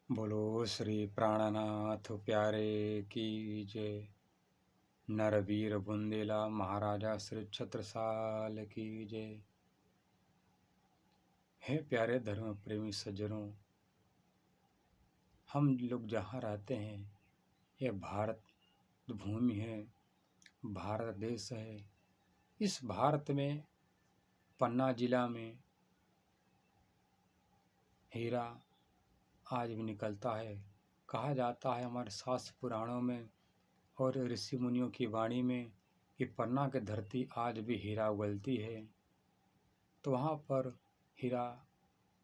बोलो श्री प्राणनाथ प्यारे की जय। नरवीर बुंदेला महाराजा श्री छत्रसाल की जय। हे प्यारे धर्म प्रेमी सज्जनों, हम लोग जहाँ रहते हैं यह भारत भूमि है, भारत देश है। इस भारत में पन्ना जिला में हीरा आज भी निकलता है। कहा जाता है हमारे शास्त्र पुराणों में और ऋषि मुनियों की वाणी में कि पन्ना की धरती आज भी हीरा उगलती है। तो वहाँ पर हीरा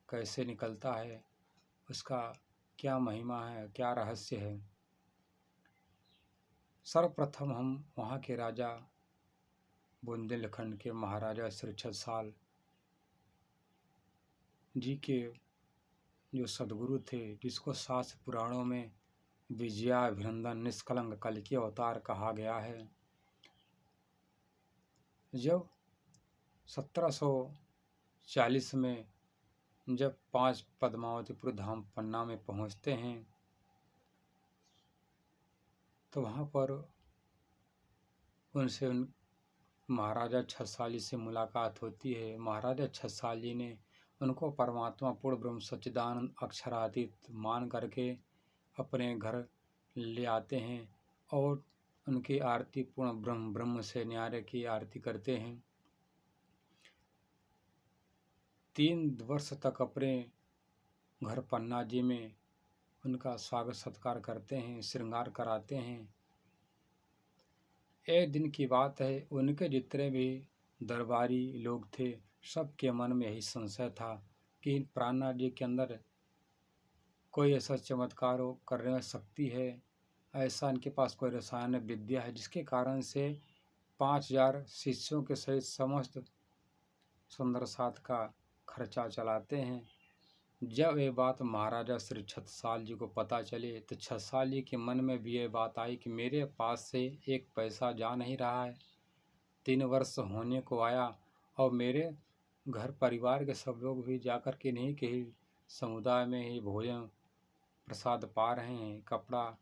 कैसे निकलता है, उसका क्या महिमा है, क्या रहस्य है। सर्वप्रथम हम वहाँ के राजा बुंदेलखंड के महाराजा श्री छत्रसाल जी के जो सदगुरु थे, जिसको शास्त्र पुराणों में विजयाभिनंदन निष्कलंक कल्कि अवतार कहा गया है। जब 1740 में जब 5 पद्मावतीपुर धाम पन्ना में पहुँचते हैं तो वहाँ पर उनसे महाराजा छत्रसाल से मुलाकात होती है। महाराजा छत्रसाल जी ने उनको परमात्मा पूर्ण ब्रह्म सच्चिदानंद अक्षरातीत मान करके अपने घर ले आते हैं और उनकी आरती पूर्ण ब्रह्म से न्यारे की आरती करते हैं। 3 वर्ष तक अपने घर पन्ना जी में उनका स्वागत सत्कार करते हैं, श्रृंगार कराते हैं। एक दिन की बात है, उनके जितने भी दरबारी लोग थे सबके मन में यही संशय था कि प्राणनाथ जी के अंदर कोई ऐसा चमत्कार करने में शक्ति है, ऐसा इनके पास कोई रसायन विद्या है जिसके कारण से 5000 शिष्यों के सहित समस्त सुंदर साथ का खर्चा चलाते हैं। जब ये बात महाराजा श्री छत्रसाल जी को पता चले तो छत्रसाल जी के मन में भी ये बात आई कि मेरे पास से एक पैसा जा नहीं रहा है। 3 वर्ष होने को आया और मेरे घर परिवार के सब लोग भी जाकर के नहीं के ही समुदाय में ही भोजन प्रसाद पा रहे हैं, कपड़ा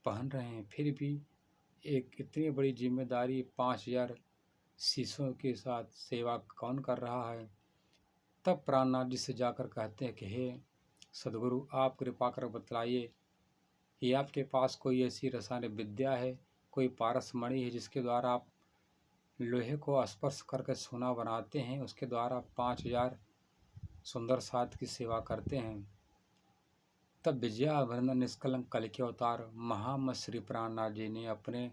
पहन रहे हैं, फिर भी एक इतनी बड़ी जिम्मेदारी 5000 शिष्यों के साथ सेवा कौन कर रहा है। तब प्राणनाथ जी से जाकर कहते हैं कि हे सदगुरु, आप कृपा कर बतलाइए कि आपके पास कोई ऐसी रसायन विद्या है, कोई पारसमणि है जिसके द्वारा आप लोहे को स्पर्श करके सोना बनाते हैं, उसके द्वारा 5000 सुंदर साथ की सेवा करते हैं। तब विजयाभिनंदन निष्कलंक कल्कि अवतार महामत श्री प्राणनाथ जी ने अपने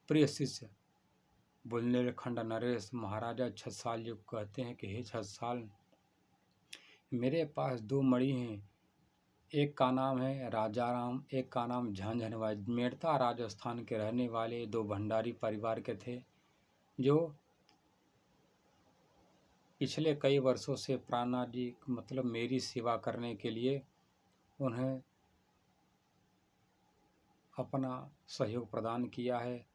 प्रिय शिष्य बुंदेलखंड नरेश महाराजा छत्रसाल जी को कहते हैं कि हे छत्रसाल, मेरे पास 2 मणि हैं, एक का नाम है राजाराम, एक का नाम झांझनवाज। मेड़ता राजस्थान के रहने वाले 2 भंडारी परिवार के थे जो पिछले कई वर्षों से प्राणनाथ जी मतलब मेरी सेवा करने के लिए उन्हें अपना सहयोग प्रदान किया है।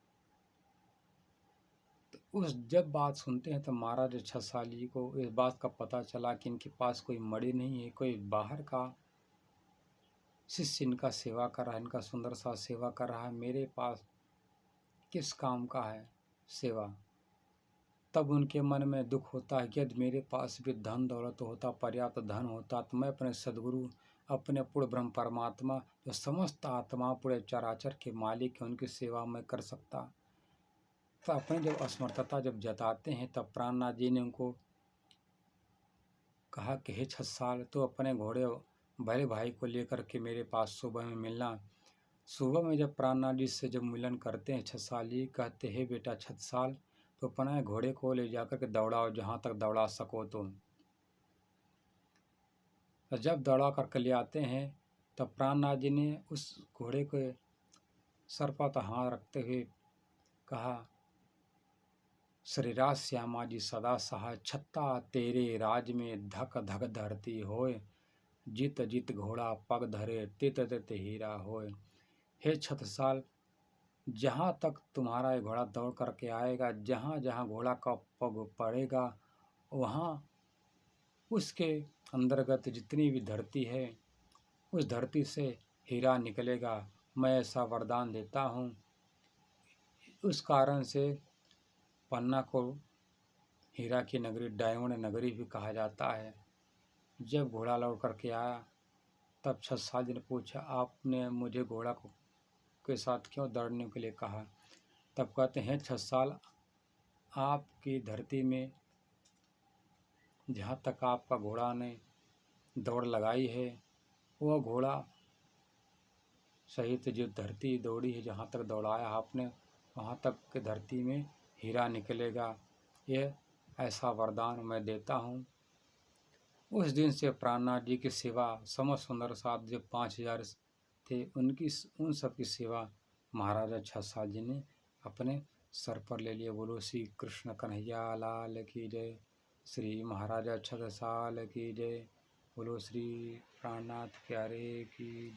तो उस जब बात सुनते हैं तो महाराज छत्रसाल जी को इस बात का पता चला कि इनके पास कोई मणि नहीं है, कोई बाहर का शिष्य इनका सेवा कर रहा है, इनका सुंदर सा सेवा कर रहा है, मेरे पास किस काम का है सेवा। तब उनके मन में दुख होता है कि यदि मेरे पास भी धन दौलत होता, पर्याप्त धन होता, तो मैं अपने सदगुरु, अपने पूर्ण ब्रह्म परमात्मा जो समस्त आत्मा पूरे चराचर के मालिक हैं, उनकी सेवा मैं कर सकता। तो अपने जब असमर्थता जब जताते हैं तब प्राणनाथ जी ने उनको कहा कि हे छत्रसाल, तो अपने घोड़े बड़े भाई को लेकर के मेरे पास सुबह में मिलना। सुबह में जब प्राणनाथ जी से जब मिलन करते हैं छत्रसाल जी कहते हैं बेटा छत्रसाल, तो अपना घोड़े को ले जाकर के दौड़ाओ जहाँ तक दौड़ा सको तुम। तो जब दौड़ा करके ले आते हैं तब प्राणनाथ जी ने उस घोड़े के सर पर हाथ रखते हुए कहा, श्रीराज श्यामा जी सदा सहाय, छत्ता तेरे राज में धक धक धरती होए, जित जित घोड़ा पग धरे तित तित हीरा होए। हे छत्रसाल, जहाँ तक तुम्हारा ये घोड़ा दौड़ करके आएगा, जहाँ जहाँ घोड़ा का पग पड़ेगा, वहाँ उसके अंतर्गत जितनी भी धरती है उस धरती से हीरा निकलेगा, मैं ऐसा वरदान देता हूँ। उस कारण से पन्ना को हीरा की नगरी, डायमंड नगरी भी कहा जाता है। जब घोड़ा लौट करके आया तब छत्रसाल जी ने पूछा, आपने मुझे घोड़ा को के साथ क्यों दौड़ने के लिए कहा? तब कहते हैं, छत्रसाल, आपकी धरती में जहाँ तक आपका घोड़ा ने दौड़ लगाई है, वह घोड़ा सहित जो धरती दौड़ी है, जहाँ तक दौड़ाया आपने, वहाँ तक के धरती में हीरा निकलेगा। यह ऐसा वरदान मैं देता हूँ। उस दिन से प्राणनाथ जी की सेवा, समस्त सुंदर साथ जो 5000 थे, उन सब की सेवा महाराजा छत्रसाल जी ने अपने सर पर ले लिया। बोलो श्री कृष्ण कन्हैया लाल की जय, श्री महाराजा छत्रसाल की जय, बोलो श्री प्राणनाथ प्यारे की।